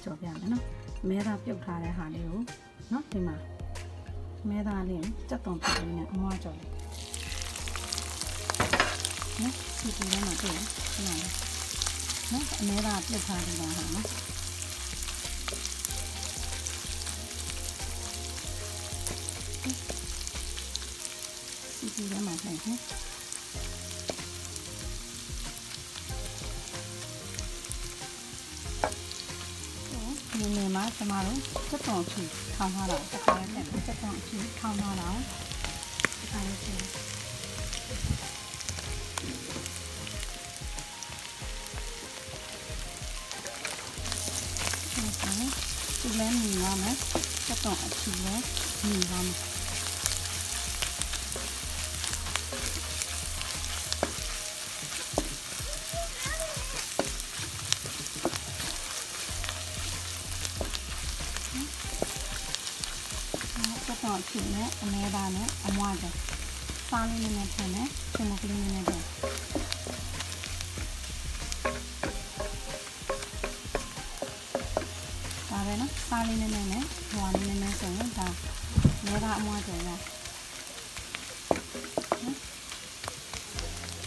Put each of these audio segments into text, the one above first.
ကြော်ပြမယ်နော်မဲသားပြုတ်ထားတဲ့ဟာလေးကိုနော်ဒီမှာမဲသားလေးစက်သွန်ပြလေးနဲ့အမွှားကြော်လိုက်နော်စီပူထဲမှာတွေ့ရနော်နော်အမဲသားပြုတ်ထားပြီးတာဟာနော်စီပူထဲမှာတွေ့နော်နေမှာကျမတို့စက်သွန်အချီထောင်းထားတာတစ်ခါနဲ့စက်သွန်အချီထောင်းထားတာတစ်ခါနဲ့ပြင်ဒီလည်းမြင်ရမယ်စက်သွန်အချီလည်းမြင်ပါမယ်တော့ဖြစ်နေအမဲသားနဲ့အမွှားတယ်စားလေးနဲ့ထည့်မယ်စမကလေးနဲ့ထည့်ဒါပဲနော်စားလေးနဲ့ဟိုအနေနဲ့ဆိုရင်ဒါမဲသားအမွှားတယ်ရ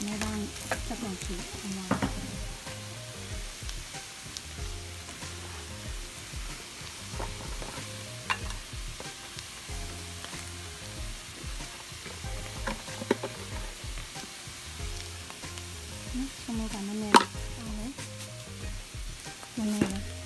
မဲသားစက်ကုန်ချီအမွှားစမောကနည်းနည်းစားမယ်နည်းနည်း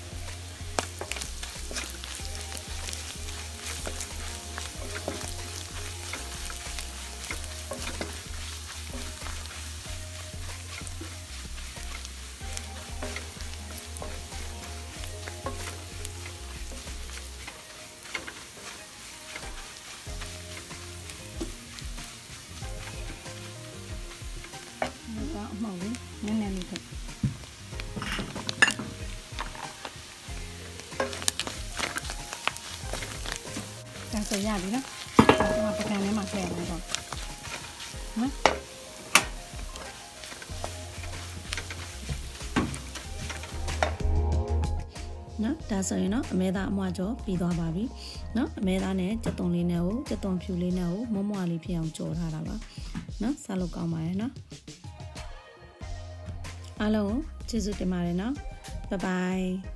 အမောက်လေးနည်းနည်းလေးထည့်ဒါဆိုရပြီနော်ဒါကပကံထဲမှာထည့်ရမယ်တော့နော်နော်ဒါဆိုရင်တော့အမဲသားအမွှားကြော်ပြီးသွားပါပြီနော်အမဲသားနဲ့ကြက်သွန်လေးနဲ့ကိုကြက်သွန်ဖြူလေးနဲ့ကိုမွှားလေးဖြစ်အောင်ကြော်ထားတာပါနော်စားလို့ကောင်းပါရဲ့နော်အားလုံးကျေးဇူးတင်ပါတယ်နော်ဘိုင်ဘိုင်